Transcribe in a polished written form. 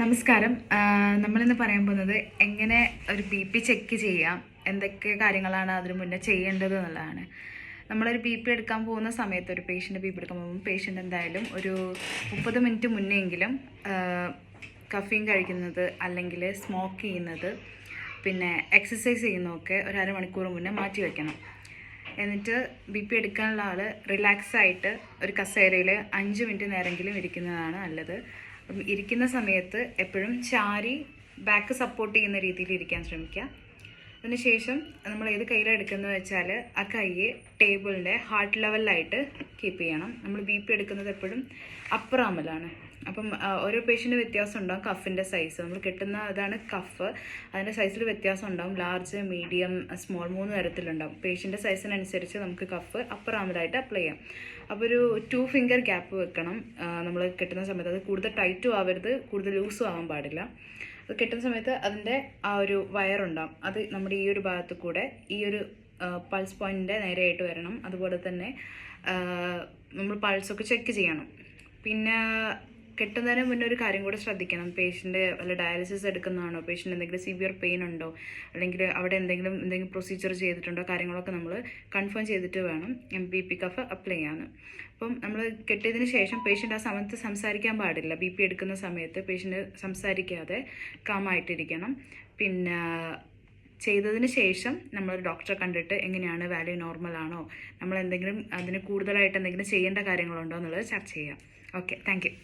നമസ്കാരം. നമ്മളിന്ന് പറയാൻ പോകുന്നത് എങ്ങനെ ഒരു BP ചെക്ക് ചെയ്യാം, എന്തൊക്കെ കാര്യങ്ങളാണ് അതിന് മുന്നേ ചെയ്യേണ്ടത് എന്നുള്ളതാണ്. നമ്മളൊരു BP എടുക്കാൻ പോകുന്ന സമയത്ത്, ഒരു പേഷ്യൻ്റ് BP എടുക്കാൻ പോകുമ്പോൾ പേഷ്യൻ്റ് എന്തായാലും ഒരു 30 മിനിറ്റ് മുന്നെയെങ്കിലും കഫീൻ കഴിക്കുന്നത് അല്ലെങ്കിൽ സ്മോക്ക് ചെയ്യുന്നത് പിന്നെ എക്സസൈസ് ചെയ്യുന്നതൊക്കെ ഒരു അരമണിക്കൂർ മുന്നേ മാറ്റി വയ്ക്കണം. എന്നിട്ട് BP എടുക്കാനുള്ള ആൾ റിലാക്സ് ആയിട്ട് ഒരു കസേരയിൽ 5 മിനിറ്റ് നേരമെങ്കിലും ഇരിക്കുന്നതാണ് നല്ലത്. ഇരിക്കുന്ന സമയത്ത് എപ്പോഴും ചാരി ബാക്ക് സപ്പോർട്ട് ചെയ്യുന്ന രീതിയിൽ ഇരിക്കാൻ ശ്രമിക്കുക. അതിനുശേഷം നമ്മൾ ഏത് കയ്യിലാണ് എടുക്കുന്നത് വെച്ചാൽ ആ കൈയെ ടേബിളിൻ്റെ ഹാർട്ട് ലെവലിലായിട്ട് കീപ്പ് ചെയ്യണം. നമ്മൾ BP എടുക്കുന്നത് എപ്പോഴും അപ്പർ ആമിലാണ്. അപ്പം ഓരോ പേഷ്യൻ്റ് വ്യത്യാസം ഉണ്ടാകും. കഫിൻ്റെ സൈസ് നമ്മൾ കിട്ടുന്ന അതാണ് കഫ്, അതിൻ്റെ സൈസിൽ വ്യത്യാസം ഉണ്ടാകും. Large, medium, small 3 തരത്തിലുണ്ടാകും. പേഷ്യൻ്റെ സൈസിനനുസരിച്ച് നമുക്ക് കഫ് അപ്പർ ആമിലായിട്ട് അപ്ലൈ ചെയ്യാം. അപ്പോൾ ഒരു 2 ഫിംഗർ ഗ്യാപ്പ് വെക്കണം നമ്മൾ കെട്ടുന്ന സമയത്ത്. അത് കൂടുതൽ ടൈറ്റും ആവരുത്, കൂടുതൽ ലൂസും ആവാൻ പാടില്ല. അത് കെട്ടുന്ന സമയത്ത് അതിൻ്റെ ആ ഒരു വയറുണ്ടാകും, അത് നമ്മുടെ ഈ ഒരു ഭാഗത്ത് കൂടെ ഈ ഒരു പൾസ് പോയിൻറ്റിൻ്റെ നേരെയായിട്ട് വരണം. അതുപോലെ തന്നെ നമ്മൾ പൾസൊക്കെ ചെക്ക് ചെയ്യണം. പിന്നെ കെട്ടുന്നതിന് മുന്നേ ഒരു കാര്യം കൂടെ ശ്രദ്ധിക്കണം. പേഷ്യൻ്റ് വല്ല ഡയാലിസിസ് എടുക്കുന്നതാണോ, പേഷ്യൻ്റ് എന്തെങ്കിലും സിവിയർ പെയിൻ ഉണ്ടോ, അല്ലെങ്കിൽ അവിടെ എന്തെങ്കിലും പ്രൊസീജിയർ ചെയ്തിട്ടുണ്ടോ, കാര്യങ്ങളൊക്കെ നമ്മൾ കൺഫേം ചെയ്തിട്ട് വേണം BP കഫ് അപ്ലൈ ചെയ്യാൻ. അപ്പം നമ്മൾ കെട്ടിയതിന് ശേഷം പേഷ്യൻ്റ് ആ സമയത്ത് സംസാരിക്കാൻ പാടില്ല. BP എടുക്കുന്ന സമയത്ത് പേഷ്യൻ്റ് സംസാരിക്കാതെ കാമായിട്ടിരിക്കണം. പിന്നെ ചെയ്തതിന് ശേഷം നമ്മൾ ഡോക്ടറെ കണ്ടിട്ട് എങ്ങനെയാണ്, വാല്യൂ നോർമൽ ആണോ, നമ്മൾ എന്തെങ്കിലും അതിന് കൂടുതലായിട്ട് എന്തെങ്കിലും ചെയ്യേണ്ട കാര്യങ്ങളുണ്ടോ എന്നുള്ളത് ചർച്ച ചെയ്യാം. Okay, thank you.